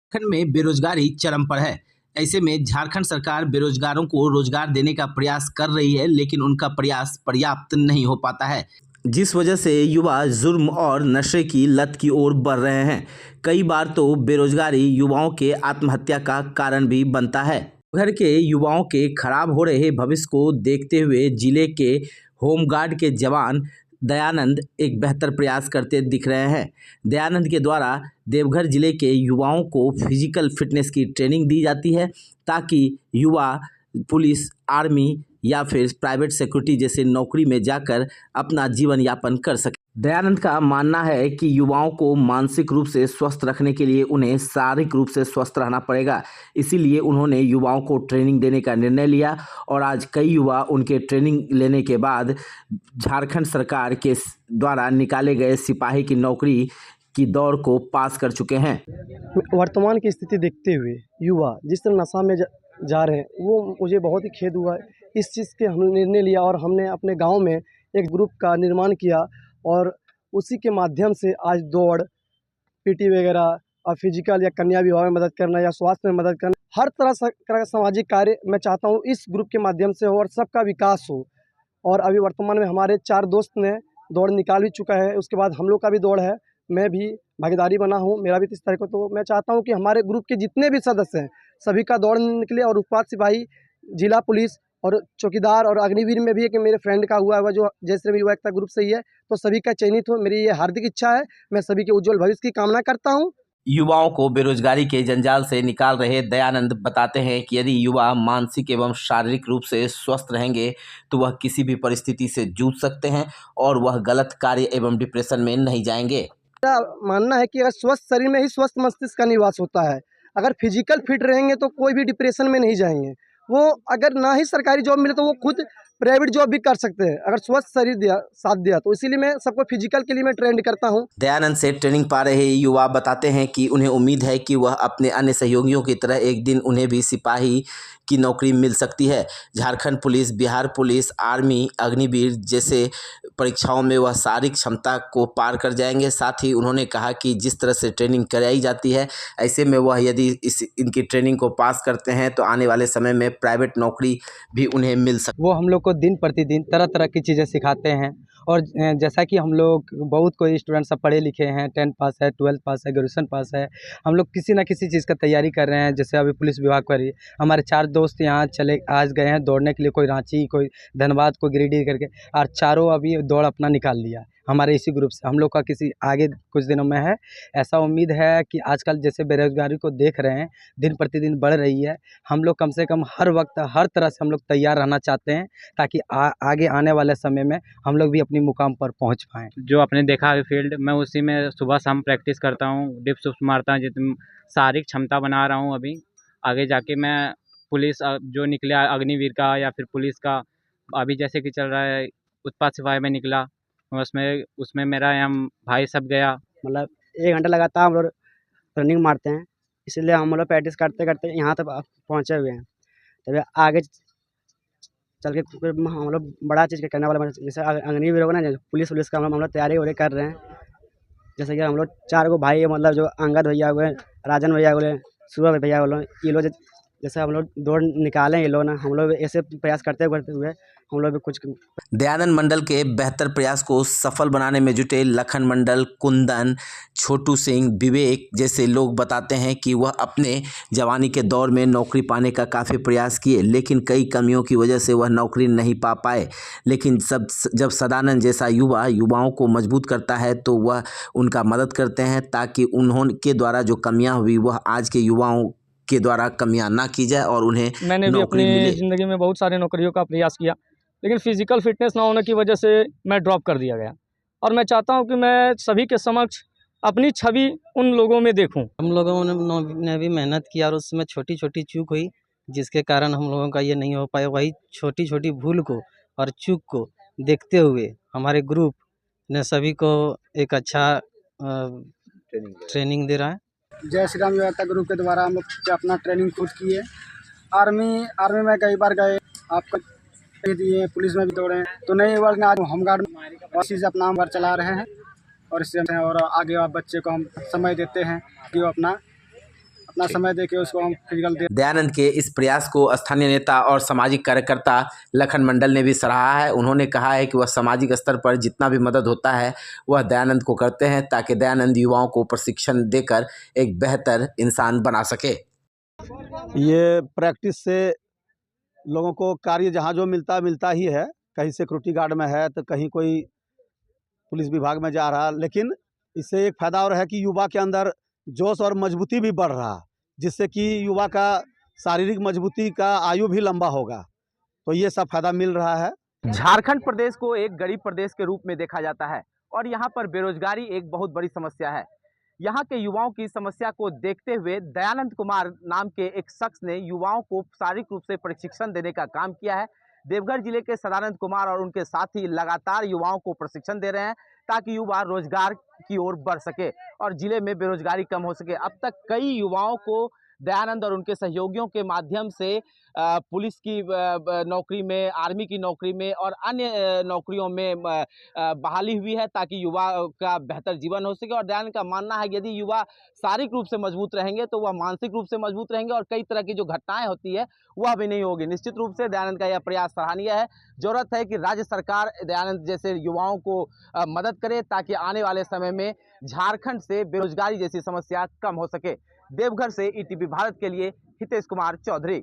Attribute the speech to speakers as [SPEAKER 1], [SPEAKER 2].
[SPEAKER 1] झारखंड में बेरोजगारी चरम पर है। ऐसे में झारखंड सरकार बेरोजगारों को रोजगार देने का प्रयास कर रही है, लेकिन उनका प्रयास पर्याप्त नहीं हो पाता है, जिस वजह से युवा जुर्म और नशे की लत की ओर बढ़ रहे हैं। कई बार तो बेरोजगारी युवाओं के आत्महत्या का कारण भी बनता है। घर के युवाओं के खराब हो रहे भविष्य को देखते हुए जिले के होमगार्ड के जवान दयानंद एक बेहतर प्रयास करते दिख रहे हैं। दयानंद के द्वारा देवघर जिले के युवाओं को फिजिकल फिटनेस की ट्रेनिंग दी जाती है, ताकि युवा पुलिस, आर्मी या फिर प्राइवेट सिक्योरिटी जैसे नौकरी में जाकर अपना जीवन यापन कर सके। दयानंद का मानना है कि युवाओं को मानसिक रूप से स्वस्थ रखने के लिए उन्हें शारीरिक रूप से स्वस्थ रहना पड़ेगा। इसीलिए उन्होंने युवाओं को ट्रेनिंग देने का निर्णय लिया और आज कई युवा उनके ट्रेनिंग लेने के बाद झारखंड सरकार के द्वारा निकाले गए सिपाही की नौकरी की दौड़ को पास कर चुके हैं।
[SPEAKER 2] वर्तमान की स्थिति देखते हुए युवा जिस तरह नशा में जा रहे हैं, वो मुझे बहुत ही खेद हुआ है। इस चीज़ के हमने निर्णय लिया और हमने अपने गांव में एक ग्रुप का निर्माण किया और उसी के माध्यम से आज दौड़, पीटी वगैरह और फिजिकल या कन्या विवाह में मदद करना या स्वास्थ्य में मदद करना, हर तरह का सामाजिक कार्य मैं चाहता हूँ इस ग्रुप के माध्यम से हो और सबका विकास हो। और अभी वर्तमान में हमारे 4 दोस्त ने दौड़ निकाल भी चुका है। उसके बाद हम लोग का भी दौड़ है, मैं भी भागीदारी बना हूँ, मेरा भी 30 तारीख को। तो मैं चाहता हूँ कि हमारे ग्रुप के जितने भी सदस्य हैं सभी का दौड़ निकले और उत्पाद सिपाही, जिला पुलिस और चौकीदार और अग्निवीर में भी है कि मेरे फ्रेंड का हुआ जो जैसे युवा एकता ग्रुप से ही है, तो सभी का चयनित हो। मेरी ये हार्दिक इच्छा है। मैं सभी के उज्जवल भविष्य की कामना करता हूँ।
[SPEAKER 1] युवाओं को बेरोजगारी के जंजाल से निकाल रहे दयानंद बताते हैं कि यदि युवा मानसिक एवं शारीरिक रूप से स्वस्थ रहेंगे तो वह किसी भी परिस्थिति से जूझ सकते हैं और वह गलत कार्य एवं डिप्रेशन में नहीं जाएंगे।
[SPEAKER 2] मेरा मानना है कि अगर स्वस्थ शरीर में ही स्वस्थ मस्तिष्क का निवास होता है। अगर फिजिकल फिट रहेंगे तो कोई भी डिप्रेशन में नहीं जाएंगे। वो अगर ना ही सरकारी जॉब मिले तो वो खुद प्राइवेट जॉब भी कर सकते हैं, अगर स्वस्थ शरीर दिया साथ दिया तो। इसीलिए मैं सबको फिजिकल के लिए मैं ट्रेंड करता हूँ।
[SPEAKER 1] दयानंद से ट्रेनिंग पा रहे युवा बताते हैं कि उन्हें उम्मीद है कि वह अपने अन्य सहयोगियों की तरह एक दिन उन्हें भी सिपाही की नौकरी मिल सकती है। Jharkhand police, Bihar police, army, Agniveer जैसे परीक्षाओं में वह शारीरिक क्षमता को पार कर जाएंगे। साथ ही उन्होंने कहा कि जिस तरह से ट्रेनिंग कराई जाती है, ऐसे में वह यदि इनकी ट्रेनिंग को पास करते हैं तो आने वाले समय में प्राइवेट नौकरी भी उन्हें मिल सकती है।
[SPEAKER 3] वो हम लोग को दिन प्रतिदिन तरह तरह की चीज़ें सिखाते हैं। और जैसा कि हम लोग बहुत कोई स्टूडेंट सब पढ़े लिखे हैं, 10th पास है, 12th पास है, ग्रेजुएशन पास है। हम लोग किसी ना किसी चीज़ का तैयारी कर रहे हैं। जैसे अभी पुलिस विभाग पर हमारे 4 दोस्त यहाँ आज गए हैं दौड़ने के लिए, कोई रांची, कोई धनबाद, कोई गिरिडीह करके, और चारों अभी दौड़ अपना निकाल लिया हमारे इसी ग्रुप से। हम लोग का किसी आगे कुछ दिनों में है। ऐसा उम्मीद है कि आजकल जैसे बेरोजगारी को देख रहे हैं दिन प्रतिदिन बढ़ रही है, हम लोग कम से कम हर वक्त हर तरह से हम लोग तैयार रहना चाहते हैं, ताकि आगे आने वाले समय में हम लोग भी अपनी मुकाम पर पहुंच पाएँ।
[SPEAKER 4] जो आपने देखा है फील्ड, मैं उसी में सुबह शाम प्रैक्टिस करता हूँ, डिप्स उप्स मारता हूँ, जितनी शारीरिक क्षमता बना रहा हूँ। अभी आगे जाके मैं पुलिस जो निकला अग्निवीर का या फिर पुलिस का, अभी जैसे कि चल रहा है उत्पाद सिपाही में निकला, उसमें मेरा यहाँ भाई सब गया।
[SPEAKER 2] मतलब 1 घंटा लगातार हम लोग रनिंग मारते हैं, इसलिए हम लोग प्रैक्टिस करते करते यहाँ तक पहुँचे हुए हैं। तभी आगे चल के हम लोग बड़ा चीज़ करने वाले, जैसे अग्निवीर होगा ना, पुलिस का हम लोग तैयारी वगैरह कर रहे हैं। जैसे कि हम लोग 4 गो भाई, मतलब जो अंगद भैया हुए, राजन भैया बोले, सूरज भैया बोले, ये लोग जैसे हम लोग दौड़ निकालें, ये लोग ना, हम लोग ऐसे प्रयास करते हुए हम लोग भी कुछ।
[SPEAKER 1] दयानंद मंडल के बेहतर प्रयास को सफल बनाने में जुटे लखन मंडल, कुंदन, छोटू सिंह, विवेक जैसे लोग बताते हैं कि वह अपने जवानी के दौर में नौकरी पाने का काफ़ी प्रयास किए, लेकिन कई कमियों की वजह से वह नौकरी नहीं पा पाए। लेकिन जब सदानंद जैसा युवाओं को मजबूत करता है तो वह उनका मदद करते हैं, ताकि उनके द्वारा जो कमियाँ हुई वह आज के युवाओं के द्वारा कमियाँ ना की जाए और उन्हें
[SPEAKER 5] मैंने भी अपनी ज़िंदगी में बहुत सारे नौकरियों का प्रयास किया, लेकिन फिजिकल फिटनेस ना होने की वजह से मैं ड्रॉप कर दिया गया। और मैं चाहता हूं कि मैं सभी के समक्ष अपनी छवि उन लोगों में देखूं।
[SPEAKER 3] हम लोगों ने भी मेहनत किया और उसमें छोटी छोटी चूक हुई, जिसके कारण हम लोगों का ये नहीं हो पाया। वही छोटी छोटी भूल को और चूक को देखते हुए हमारे ग्रुप ने सभी को एक अच्छा ट्रेनिंग दे रहा है।
[SPEAKER 2] जय श्री राम युवा एकता ग्रुप के द्वारा हम लोग अपना ट्रेनिंग खुद किए। आर्मी में कई बार गए, आपको दिए, पुलिस में भी दौड़े, तो नहीं वर्ग आज होमगार्ड इसी से अपना वर्ग चला रहे हैं। और इससे और आगे बच्चे को हम समय देते हैं कि वो अपना
[SPEAKER 6] अपना समय देके उसको हम फिजिकल दे।
[SPEAKER 1] दयानंद के इस प्रयास को स्थानीय नेता और सामाजिक कार्यकर्ता लखन मंडल ने भी सराहा है। उन्होंने कहा है कि वह सामाजिक स्तर पर जितना भी मदद होता है वह दयानंद को करते हैं ताकि दयानंद युवाओं को प्रशिक्षण देकर एक बेहतर इंसान बना सके।
[SPEAKER 7] ये प्रैक्टिस से लोगों को कार्य जहाँ जो मिलता ही है, कहीं सिक्योरिटी गार्ड में है तो कहीं कोई पुलिस विभाग में जा रहा, लेकिन इससे एक फ़ायदा और है कि युवा के अंदर जोश और मजबूती भी बढ़ रहा, जिससे कि युवा का शारीरिक मजबूती का आयु भी लंबा होगा, तो ये सब फायदा मिल रहा है।
[SPEAKER 1] झारखंड प्रदेश को एक गरीब प्रदेश के रूप में देखा जाता है और यहाँ पर बेरोजगारी एक बहुत बड़ी समस्या है। यहाँ के युवाओं की समस्या को देखते हुए दयानंद कुमार नाम के एक शख्स ने युवाओं को शारीरिक रूप से प्रशिक्षण देने का काम किया है। देवघर जिले के सदानंद कुमार और उनके साथी लगातार युवाओं को प्रशिक्षण दे रहे हैं ताकि युवा रोजगार की ओर बढ़ सके और जिले में बेरोजगारी कम हो सके। अब तक कई युवाओं को दयानंद और उनके सहयोगियों के माध्यम से पुलिस की नौकरी में, आर्मी की नौकरी में और अन्य नौकरियों में बहाली हुई है ताकि युवा का बेहतर जीवन हो सके। और दयानंद का मानना है कि यदि युवा शारीरिक रूप से मजबूत रहेंगे तो वह मानसिक रूप से मजबूत रहेंगे और कई तरह की जो घटनाएं होती है वह भी नहीं होगी। निश्चित रूप से दयानंद का यह प्रयास सराहनीय है। जरूरत है कि राज्य सरकार दयानंद जैसे युवाओं को मदद करे ताकि आने वाले समय में झारखंड से बेरोजगारी जैसी समस्या कम हो सके। देवघर से ईटीवी भारत के लिए हितेश कुमार चौधरी।